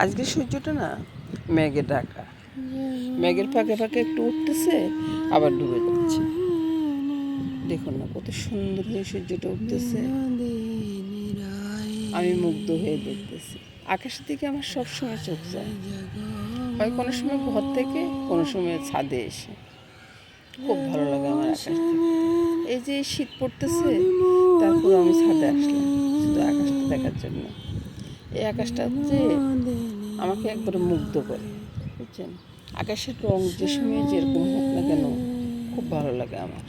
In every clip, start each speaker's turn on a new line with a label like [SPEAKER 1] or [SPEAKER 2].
[SPEAKER 1] আজকে সূর্যটা না মেঘে ঢাকা, মেঘের ফাঁকে ফাঁকে একটু উঠতেছে আবার ডুবে যাচ্ছে। দেখুন না কত সুন্দর হয়ে সূর্যটা উঠতেছে, আমি মুগ্ধ হয়ে দেখতেছি। আকাশের দিকে আমার সবসময় চোখ যায়, হয় কোনো সময় ঘর থেকে, কোনো সময় ছাদে এসে। খুব ভালো লাগে আমার আকাশ দেখতে। এই যে শীত পড়তেছে, তারপর আমি ছাদে আসলাম শুধু আকাশটা দেখার জন্য। এই আকাশটা যে আমাকে একবারে মুগ্ধ করে, বুঝছেন। আকাশের রং যে সময় যেরকম হোক না কেন খুব ভালো লাগে আমার।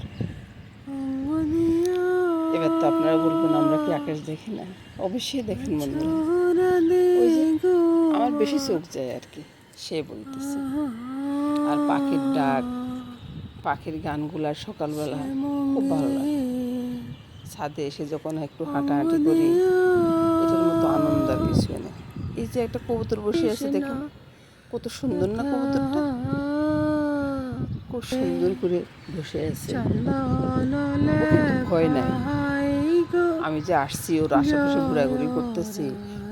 [SPEAKER 1] এবার তো আপনারা বলবেন আমরা কি আকাশ দেখি না? অবশ্যই দেখেন বন্ধুরা। ওই যে আমার বেশি চোখ যায় আর কি, সে বলতেছে। আর পাখির ডাক, পাখির গানগুলা সকালবেলা খুব ভালো লাগে। ছাদে এসে যখন একটু হাঁটাহাঁটি করি, এটার মতো আনন্দ আর কিছু নেই। এই যে একটা কবুতর বসে আছে দেখুন, কত সুন্দর না কবুতরটা, খুব সুন্দর করে বসে আছে। ও কিন্তু ভয় নাই। আমি যে আসছি ওর আশেপাশে ঘোরাঘুরি করতেছি,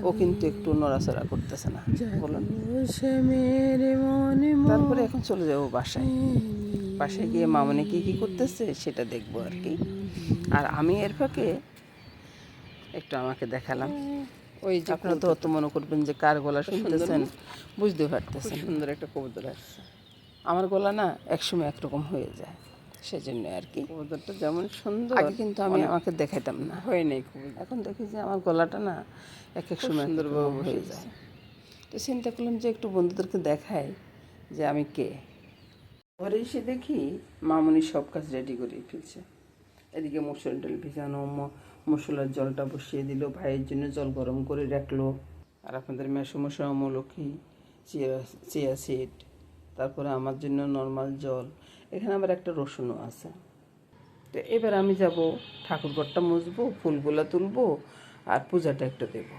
[SPEAKER 1] ও কিন্তু একটু নড়াচড়া করতেছে না, বলুন। তারপরে এখন চলে যাবো বাসায়। বাসায় গিয়ে মামনি কী কী করতেছে সেটা দেখবো আর কি। আর আমি এর ফাঁকে একটু আমাকে দেখালাম। ওই যে আপনারা তো অত মনে করবেন যে কার গলা শুনতেছেন, বুঝতে পারতেছেন। সুন্দর একটা কবুতর আসছে। আমার গলা না একসময় একরকম হয়ে যায়, সেজন্য আর কি। কবুতরটা যেমন সুন্দর, আগে কিন্তু আমি আমাকে দেখাইতাম না, হয় নাই কবুতর। এখন দেখি যে আমার গলাটা না এক এক সময় সুন্দরভাবে হয়ে যায়। তো চিন্তা করলাম যে একটু বন্ধুদেরকে দেখাই যে আমি কে। ঘরে এসে দেখি মামনি সব কাজ রেডি করে ফেলছে। এদিকে মসুর ডাল ভিজানো, মশলার জলটা বসিয়ে দিল, ভাইয়ের জন্য জল গরম করে রাখলো। আর আপনাদের মেসোমশা আমলকি, চিয়া সিড, তারপরে আমার জন্য নর্মাল জল, এখানে আবার একটা রসুনও আছে। তো এবার আমি যাব ঠাকুরঘরটা মুছবো, ফুলগুলো তুলবো, আর পূজাটা একটু দেবো।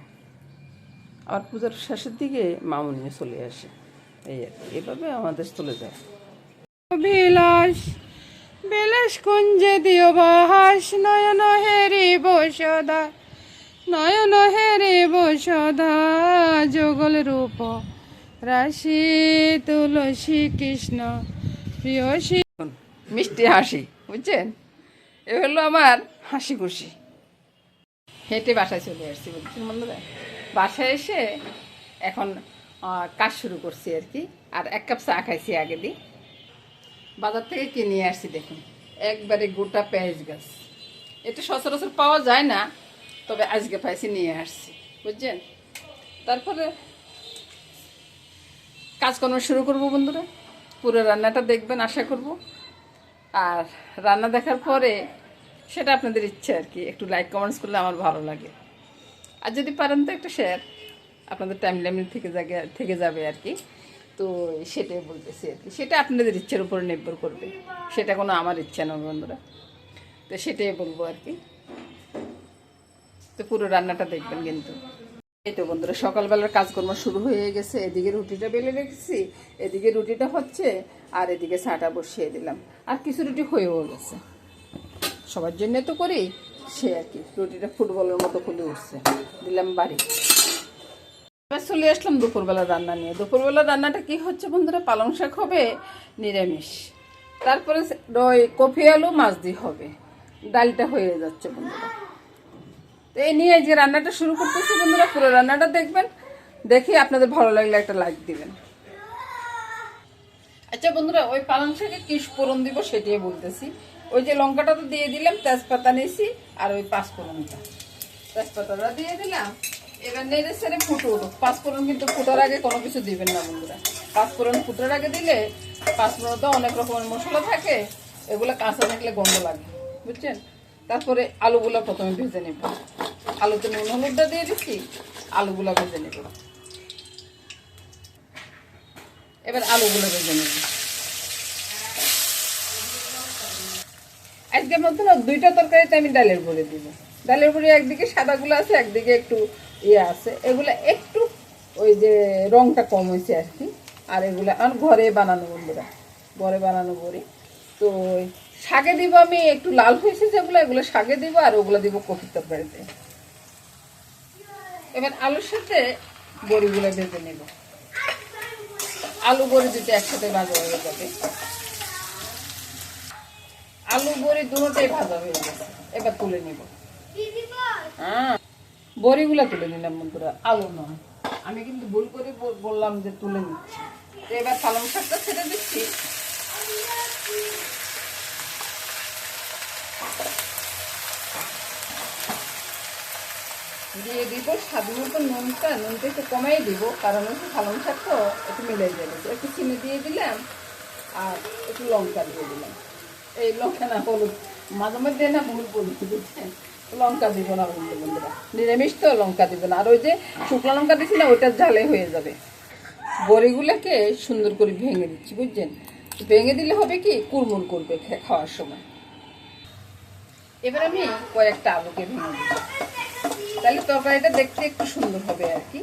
[SPEAKER 1] আর পূজার শেষের দিকে মামুনিও চলে আসে। এই আর কি, এভাবে আমাদের চলে যায়। বিলাস বিলাস কুঞ্জে দিও বাহাস, নয়ন হেরি বসদা, নয়ন হেরি বসদা, যোগল রূপ রাশি তুলসী কৃষ্ণ প্রিয়সী। মিষ্টি হাসি, বুঝছেন। এ হলো আমার হাসি খুশি। হেঁটে বাসায় চলে আসছি, বুঝছেন বন্ধুরা। বাসায় এসে এখন কাজ শুরু করছি আর কি। আর এক কাপ চা খাইছি আগে দিই। বাজার থেকে কিনে আসছি দেখুন, একবারে গোটা পেঁয়াজ গাছ। এটা সচরাচর পাওয়া যায় না, তবে আজকে পাইছি, নিয়ে আসছি, বুঝছেন। তারপরে কাজকর্ম শুরু করবো বন্ধুরা। পুরো রান্নাটা দেখবেন আশা করব। আর রান্না দেখার পরে সেটা আপনাদের ইচ্ছে আর কি, একটু লাইক কমেন্টস করলে আমার ভালো লাগে। আর যদি পারেন তো একটা শেয়ার, আপনাদের টাইম লাইনে থেকে যাবে আর কি। তো সেটাই বলতেছি আর কি, সেটা আপনাদের ইচ্ছের উপর নির্ভর করবে, সেটা কোনো আমার ইচ্ছা নয় বন্ধুরা। তো সেটাই বলবো আর কি। তো পুরো রান্নাটা দেখবেন কিন্তু। এই তো বন্ধুরা, সকালবেলার কাজকর্ম শুরু হয়ে গেছে। এদিকে রুটিটা বেলে রেখেছি, এদিকে রুটিটা হচ্ছে, আর এদিকে চাটা বসিয়ে দিলাম। আর কিছু রুটি হয়েও গেছে, সবার জন্য তো করি, সে আর কি। রুটিটা ফুটবলের মতো ফুলে উঠছে, দিলাম বাড়ি। এবার চলে আসলাম দুপুরবেলা রান্না নিয়ে। দুপুরবেলা রান্নাটা কি হচ্ছে বন্ধুরা, পালং শাক হবে নিরামিষ, তারপরে ওই কফি আলু মাছ দিয়ে হবে, ডালটা হয়ে যাচ্ছে বন্ধুরা। তো এই নিয়ে যে রান্নাটা শুরু করতেছি বন্ধুরা, পুরো রান্নাটা দেখবেন, দেখি আপনাদের ভালো লাগলে একটা লাইক দিবেন। আচ্ছা বন্ধুরা, ওই পালং শাকে কি ফোড়ন দিব সেটাই বলতেছি। ওই যে লঙ্কাটা তো দিয়ে দিলাম, তেজপাতা নিয়েছি, আর ওই পাঁচফোড়নটা, তেজপাতাটা দিয়ে দিলাম। এবার নেড়ে ছেড়ে ফুটো উঠুক। পাঁচফোড়ন কিন্তু ফুটার আগে কোনো কিছু দিবেন না বন্ধুরা। পাঁচফোড়ন ফুটার আগে দিলে, পাঁচফোড়ন তো অনেক রকমের মশলা থাকে, এগুলো কাঁচা থাকলে গন্ধ লাগে, বুঝছেন। তারপরে আলুগুলো প্রথমে ভেজে নেব। আলুতে নুন হলুদটা দিয়ে দিচ্ছি, আলুগুলো ভেজে নেব। এবার আলুগুলো ভেজে নেব। আজকের মধ্যে না দুইটা তরকারিতে আমি ডালের বড়ি দিব। ডালের বড়ি একদিকে সাদাগুলো আছে, একদিকে একটু ইয়ে আছে। এগুলো একটু ওই যে রংটা কম হয়েছে আর কি। আর এগুলো আমার ঘরে বানানো বন্ধুরা, ঘরে বানানো বড়ি। তো শাকে দিব আমি, একটু লাল হয়েছে যেগুলো, এগুলো শাকে দিব, আর ওগুলো দিব কফির তরকারিতে। এবার আলুর সাথে বড়িগুলো ভেজে নেব। আলু বড়ি দুটো একসাথে ভাজা হয়ে যাবে। আলু বড়ি দুটোই ভাজা হয়ে গেছে, এবার তুলে নিব। হ্যাঁ, বড়িগুলা তুলে নিলাম বন্ধুরা, আলু নয়। আমি কিন্তু ভুল করে বললাম যে তুলে নিচ্ছি। তো এবার পালং শাকটা ছেড়ে দিচ্ছি। দিয়ে দিব স্বাদ মতো নুনটা একটু কমাই দিব, কারণ হচ্ছে পালং শাক তো একটু মিলে যাবে। একটু চিনি দিয়ে দিলাম আর একটু লঙ্কা দিয়ে দিলাম। এই লঙ্কা না হলুদ, মাঝে মধ্যে না ভুল বলছি, বুঝছেন? লঙ্কা দিব না বন্ধুরা, নিরামিষ তো লঙ্কা দিব না। আর ওই যে শুকনো লঙ্কা দিচ্ছি না, ওইটা ঝালে হয়ে যাবে। বড়িগুলোকে সুন্দর করে ভেঙে দিচ্ছি, বুঝছেন? ভেঙে দিলে হবে কি, কুড়মুড় করবে খাওয়ার সময়। এবার আমি কয়েকটা আলুকে ভেঙে দিচ্ছি, তাহলে তরকারিটা দেখতে একটু সুন্দর হবে আর কি,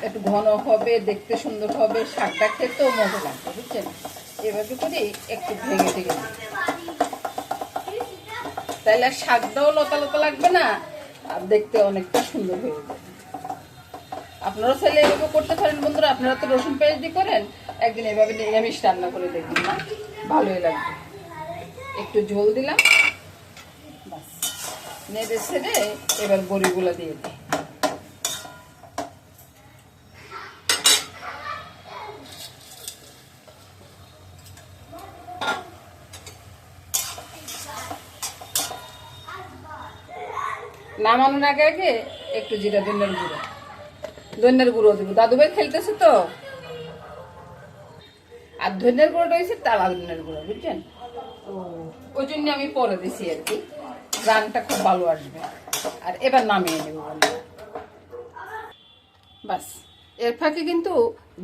[SPEAKER 1] একটু ঘন হবে, দেখতে সুন্দর হবে, শাকটা খেতেও মজা লাগবে, বুঝছেন? এভাবে করে একটু ভেঙে টেঙে দিই, তাহলে শাকটাও লতা লতা লাগবে না, আর দেখতে অনেকটা সুন্দর হয়ে যাবে। আপনারা চাইলে এভাবে করতে পারেন বন্ধুরা। আপনারা তো রসুন পেঁয়াজ দিয়ে করেন, একদিন এভাবে নিরামিষ রান্না করে দেখবেন না, ভালোই লাগবে। একটু ঝোল দিলাম, বাস নেড়ে ছেড়ে এবার বড়িগুলো দিয়ে দিই। নামানোর আগে আগে একটু জিরা ধনিয়ার গুঁড়ো দিব। দাদু ভাই খেলতেছে তো, আর ধনিয়ার গুঁড়োটা হয়েছে টালা ধনিয়ার গুঁড়ো, বুঝছেন? তো ওই জন্য আমি পরে দিছি আর কি, রানটা খুব ভালো আসবে। আর এবার নামিয়ে নেব বাস। এর ফাঁকে কিন্তু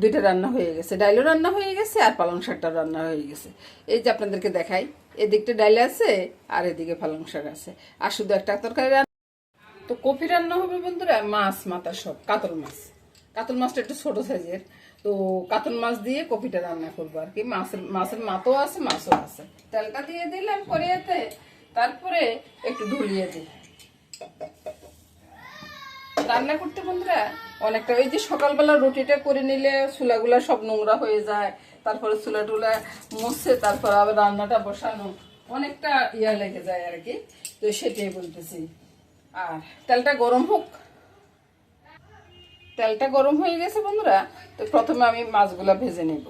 [SPEAKER 1] দুইটা রান্না হয়ে গেছে, ডাইলও রান্না হয়ে গেছে আর পালং শাকটা রান্না হয়ে গেছে। এই যে আপনাদেরকে দেখাই, এদিকটা ডাইলে আছে আর এদিকে পালং শাক আছে, আর শুধু একটা তরকারি। তো কপি রান্না হবে বন্ধুরা, মাছ মাথা সব, কাতল মাছটা একটু ছোট সাইজের। তো কাতল মাছ দিয়ে কপিটা রান্না করবো আর কি। মাছের মাথাও আছে, মাছও আছে। তেলটা দিয়ে দিলাম কড়াইতে, তারপরে একটু ধুলিয়ে দিই। রান্না করতে বন্ধুরা অনেকটা, ওই যে সকালবেলা রুটিটা করে নিলে চুলাগুলা সব নোংরা হয়ে যায়, তারপরে চুলা টুলা মুছে তারপর আবার রান্নাটা বসানো অনেকটা ইয়া লেগে যায় আর কি। তো সেটাই বলতেছি। আর তেলটা গরম হোক। তেলটা গরম হয়ে গেছে বন্ধুরা, তো প্রথমে আমি মাছগুলা ভেজে নেব।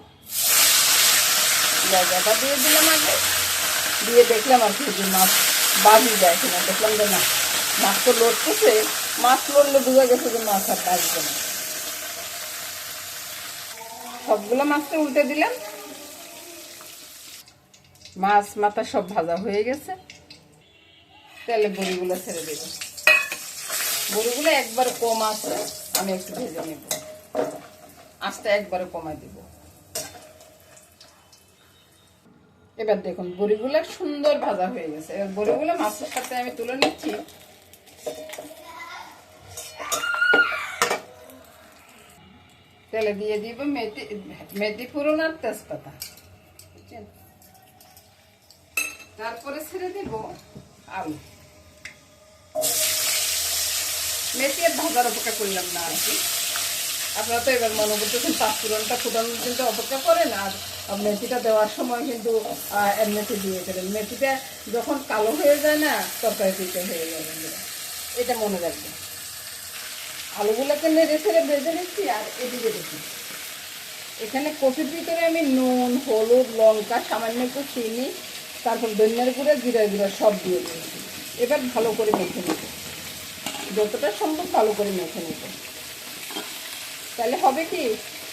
[SPEAKER 1] জায়গাটা দিয়ে দিলাম আগে, দিয়ে দেখলাম আর কি যে মাছ বাজি যায় কিনা। দেখলাম যে না, মাছ তো লড়তেছে, মাছ লড়লে বোঝা গেছে যে মাছ আর বাজবে না। সবগুলো মাছটা উল্টে দিলাম, মাছ মাথা সব ভাজা হয়ে গেছে। তেলে বড়িগুলো ছেড়ে দেব। বড়িগুলো একবার কম আছে, আমি একটু ভেজে নেব, আঁচটা একবারে কমাই দেব। এবার দেখুন বড়িগুলো সুন্দর ভাজা হয়ে গেছে। এবার বড়িগুলো মাছের সাথে আমি তুলে নিচ্ছি। তেলে দিয়ে দিব মেথি ফোড়ন আর তেজপাতা, বুঝছেন? তারপরে ছেড়ে দিব আলু। মেথি আর ভাজার অপেক্ষা করলাম না আর কি। আপনারা তো এবার মনে করতেছেন পাঁচফোড়নটা ফুটানোর জন্য অপেক্ষা করেন, আর মেথিটা দেওয়ার সময় কিন্তু মেথি দিয়ে দেবেন। মেথিটা যখন কালো হয়ে যায় না, তরকারি দিতে হয়ে যাবে, এটা মনে রাখবেন। আলুগুলোকে নেড়ে ছেড়ে ভেজে নিচ্ছি। আর এদিকে দেখি, এখানে কপির ভিতরে আমি নুন, হলুদ, লঙ্কা, সামান্য একটু চিনি, তারপর ধনিয়ার গুঁড়া, জিরার গুঁড়া সব দিয়ে দিয়েছি। এবার ভালো করে মেখে নেব, যতটা সম্ভব ভালো করে মেখে নেব। তাহলে হবে কি,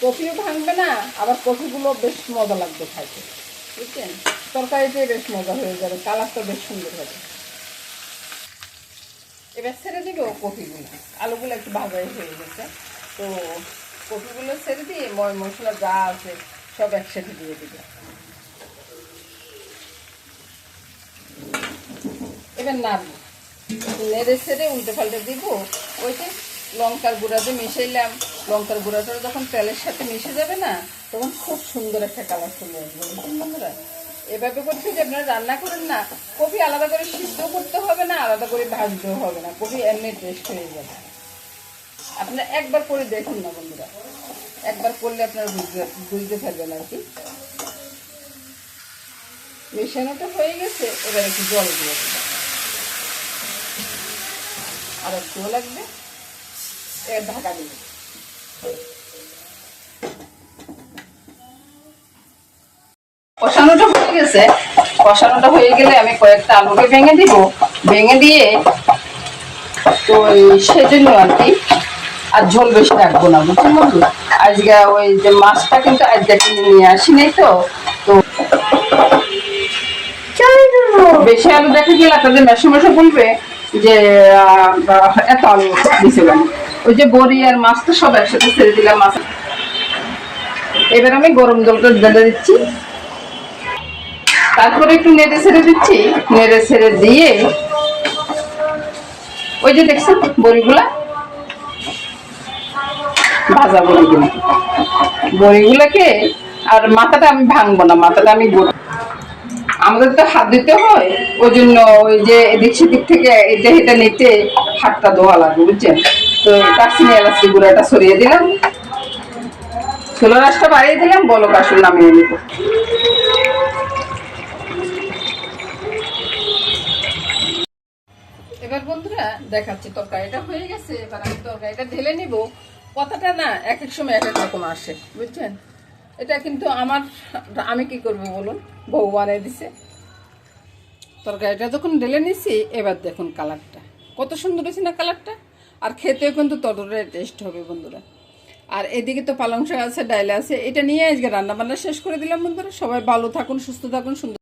[SPEAKER 1] কপিও ভাঙবে না, আবার কপিগুলো বেশ মজা লাগবে খাইতে, বুঝছেন? তরকারিতে বেশ মজা হয়ে যাবে, কালারটা বেশ সুন্দর হবে। এবার ছেড়ে দিব কপিগুলো। আলুগুলো একটু ভাজাই হয়ে গেছে, তো কপিগুলো ছেড়ে দিয়ে মশলা যা আছে সব একসাথে দিয়ে দিব। এবার নাড়ব, নেড়ে ছেড়ে উল্টে পাল্টে দিব। ওইটা লঙ্কার গুঁড়া দিয়ে মিশাইলাম, লঙ্কার গুঁড়াটা যখন তেলের সাথে মিশে যাবে না, তখন খুব সুন্দর একটা কালার চলে আসবে, বুঝছেন বন্ধুরা? এভাবে করছি যে আপনারা রান্না করেন না, কপি আলাদা করে সিদ্ধ করতে হবে না, আলাদা করে ভাজতেও হবে না, কপি এমনি টেস্ট হয়ে যাবে। আপনারা একবার করে দেখুন না বন্ধুরা, একবার করলে আপনারা বুঝতে পারবেন আর কি। মেশানোটা হয়ে গেছে, এবার একটু জল দিয়ে দেবো, আর একটু লাগবে, এবার ঢাকা দিব। কষানোটা হয়ে গেছে, কষানোটা হয়ে গেলে আমি কয়েকটা আলুকে ভেঙে দিব, ভেঙে দিয়ে তো সেজন্য আর কি আর ঝোল বেশি রাখবো না, বুঝছেন বন্ধু। আজকে ওই যে মাছটা কিন্তু আজকে কিনে নিয়ে আসি নাই, তো তো বেশি আলু দেখে গেলে আপনাদের মেশো মেশো বলবে যে এত আলু দিছে কেন। ওই যে বড়ি আর মাছটা সব একসাথে ছেড়ে দিলাম মাছ। এবার আমি গরম জলটা ঢেলে দিচ্ছি, তারপরে একটু নেড়ে ছেড়ে দিচ্ছি, নেড়ে ছেড়ে দিয়ে ওই যে দেখছেন বড়িগুলা, ভাজা বড়িগুলো, বড়িগুলোকে আর মাথাটা আমি ভাঙবো না, মাথাটা আমি আমাদের তো হাত দিতে হয়, ওই জন্য ওই যে এদিক সেদিক থেকে এটা এটা নিতে হাতটা ধোয়া লাগবে, বুঝছেন। তো দারচিনি এলাচি গুঁড়াটা সরিয়ে দিলাম, ছোলা রাসটা বাড়িয়ে দিলাম, বলক আসুন নামিয়ে নিব। এবার বন্ধুরা দেখাচ্ছি, তরকারিটা হয়ে গেছে, এবার আমি তরকারিটা ঢেলে নিব। কথাটা না এক এক সময় এক এক রকম আসে, বুঝছেন। এটা কিন্তু আমি কি করবো বলুন, বউ বানিয়ে দিছে। তরকারিটা যখন ঢেলে নিছি, এবার দেখুন কালারটা কত সুন্দর হয়েছে না কালারটা, আর খেতেও কিন্তু ততটাই টেস্ট হবে বন্ধুরা। আর এদিকে তো পালং শাক আছে, ডাইল আছে, এটা নিয়ে আজকে রান্না বান্না শেষ করে দিলাম বন্ধুরা। সবাই ভালো থাকুন, সুস্থ থাকুন, সুন্দর।